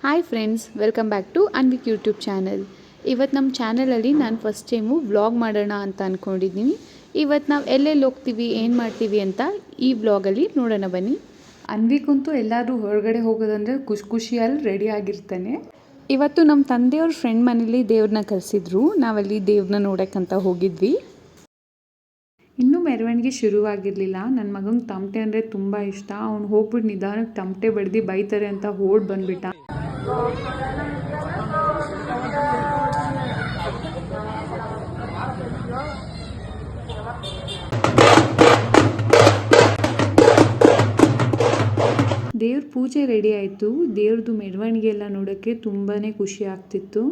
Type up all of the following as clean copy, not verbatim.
Hi friends, welcome back to Anvik YouTube channel. ಇವತ್ತು ನಮ್ಮ ಚಾನಲಲ್ಲಿ ನಾನು ಫಸ್ಟ್ ಟೈಮು ವ್ಲಾಗ್ ಮಾಡೋಣ ಅಂತ ಅಂದ್ಕೊಂಡಿದ್ದೀನಿ. ಇವತ್ತು ನಾವು ಎಲ್ಲೆಲ್ಲಿ ಹೋಗ್ತೀವಿ, ಏನು ಮಾಡ್ತೀವಿ ಅಂತ ಈ ವ್ಲಾಗಲ್ಲಿ ನೋಡೋಣ ಬನ್ನಿ. ಅನ್ವಿಕಂತೂ ಎಲ್ಲರೂ ಹೊರಗಡೆ ಹೋಗೋದಂದರೆ ಖುಷಿಯಲ್ಲಿ ರೆಡಿ ಆಗಿರ್ತಾನೆ. ಇವತ್ತು ನಮ್ಮ ತಂದೆಯವ್ರ ಫ್ರೆಂಡ್ ಮನೇಲಿ ದೇವ್ರನ್ನ ಕರೆಸಿದ್ರು. ನಾವಲ್ಲಿ ದೇವ್ರನ್ನ ನೋಡೋಕ್ಕಂತ ಹೋಗಿದ್ವಿ. ಇನ್ನೂ ಮೆರವಣಿಗೆ ಶುರುವಾಗಿರಲಿಲ್ಲ. ನನ್ನ ಮಗನಿಗೆ ತಮಟೆ ಅಂದರೆ ತುಂಬ ಇಷ್ಟ. ಅವ್ನು ಹೋಗ್ಬಿಟ್ಟು ನಿಧಾನಕ್ಕೆ ತಮಟೆ ಬಡ್ದು ಬೈತಾರೆ ಅಂತ ಓಡ್ ಬಂದುಬಿಟ್ಟ. ದೇವ್ರ ಪೂಜೆ ರೆಡಿ ಆಯಿತು. ದೇವ್ರದ್ದು ಮೆರವಣಿಗೆ ಎಲ್ಲ ನೋಡೋಕ್ಕೆ ತುಂಬಾ ಖುಷಿ ಆಗ್ತಿತ್ತು.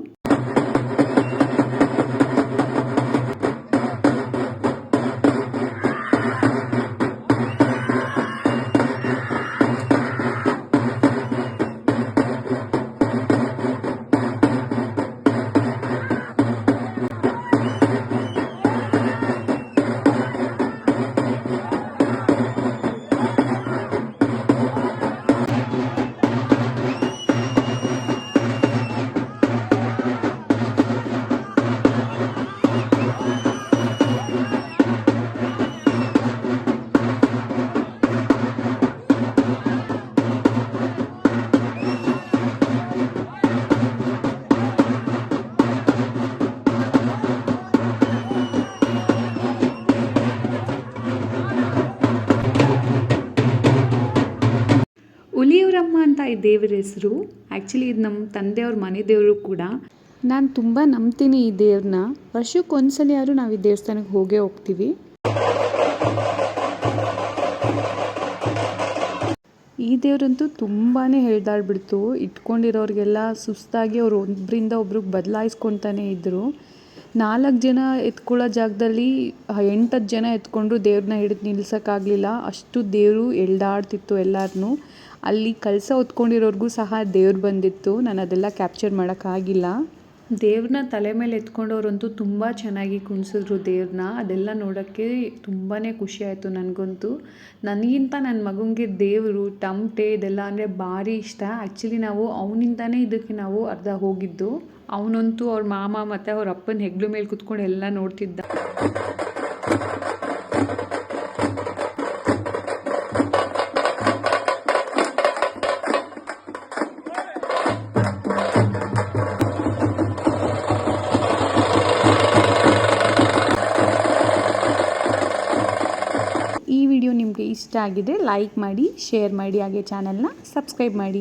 ಹುಲಿಯೂರಮ್ಮ ಅಂತ ಈ ದೇವರ ಹೆಸರು. ಆ್ಯಕ್ಚುಲಿ ಇದು ನಮ್ಮ ತಂದೆಯವ್ರ ಮನೆ ದೇವರು ಕೂಡ. ನಾನು ತುಂಬ ನಂಬ್ತೀನಿ ಈ ದೇವ್ರನ್ನ. ವರ್ಷಕ್ಕೊಂದ್ಸಲ ಆದರೂ ನಾವು ಈ ದೇವಸ್ಥಾನಕ್ಕೆ ಹೋಗ್ತೀವಿ. ಈ ದೇವರಂತೂ ತುಂಬಾ ಹೇಳ್ದಾಡ್ಬಿಡ್ತು. ಇಟ್ಕೊಂಡಿರೋರಿಗೆಲ್ಲ ಸುಸ್ತಾಗಿ ಅವ್ರು ಒಬ್ಬರಿಂದ ಒಬ್ರಿಗೆ ಬದಲಾಯಿಸ್ಕೊತಾನೆ ಇದ್ದರು. 4 ಜನ ಎತ್ಕೊಳ್ಳೋ ಜಾಗದಲ್ಲಿ 8 ಜನ ಎತ್ಕೊಂಡ್ರು ದೇವ್ರನ್ನ ಹಿಡಿದು ನಿಲ್ಸೋಕ್ಕಾಗಲಿಲ್ಲ. ಅಷ್ಟು ದೇವರು ಎಳ್ದಾಡ್ತಿತ್ತು ಎಲ್ಲರನ್ನೂ. ಅಲ್ಲಿ ಕಳಸ ಹೊತ್ಕೊಂಡಿರೋರ್ಗೂ ಸಹ ದೇವ್ರು ಬಂದಿತ್ತು. ನಾನು ಅದೆಲ್ಲ ಕ್ಯಾಪ್ಚರ್ ಮಾಡೋಕ್ಕಾಗಿಲ್ಲ. ದೇವ್ರನ್ನ ತಲೆ ಮೇಲೆ ಎತ್ಕೊಂಡವ್ರಂತೂ ತುಂಬ ಚೆನ್ನಾಗಿ ಕುಣಿಸಿದ್ರು ದೇವ್ರನ್ನ. ಅದೆಲ್ಲ ನೋಡೋಕ್ಕೆ ತುಂಬಾ ಖುಷಿ ಆಯಿತು ನನಗಂತೂ. ನನಗಿಂತ ನನ್ನ ಮಗನಿಗೆ ದೇವರು ತಮಟೆ ಇದೆಲ್ಲ ಅಂದರೆ ಭಾರಿ ಇಷ್ಟ. ಆ್ಯಕ್ಚುಲಿ ನಾವು ಅವನಿಂದನೇ ಇದಕ್ಕೆ ನಾವು ಅರ್ಧ ಹೋಗಿದ್ದು. ಅವನಂತೂ ಅವ್ರ ಮಾಮ ಮತ್ತು ಅವ್ರ ಅಪ್ಪನ ಹೆಗ್ಲು ಮೇಲೆ ಕುತ್ಕೊಂಡು ಎಲ್ಲ ನೋಡ್ತಿದ್ದ. ಈ ವಿಡಿಯೋ ನಿಮಗೆ ಇಷ್ಟ ಆಗಿದೆ ಲೈಕ್ ಮಾಡಿ, ಶೇರ್ ಮಾಡಿ, ಹಾಗೆ ಚಾನಲ್ನ ಸಬ್ಸ್ಕ್ರೈಬ್ ಮಾಡಿ.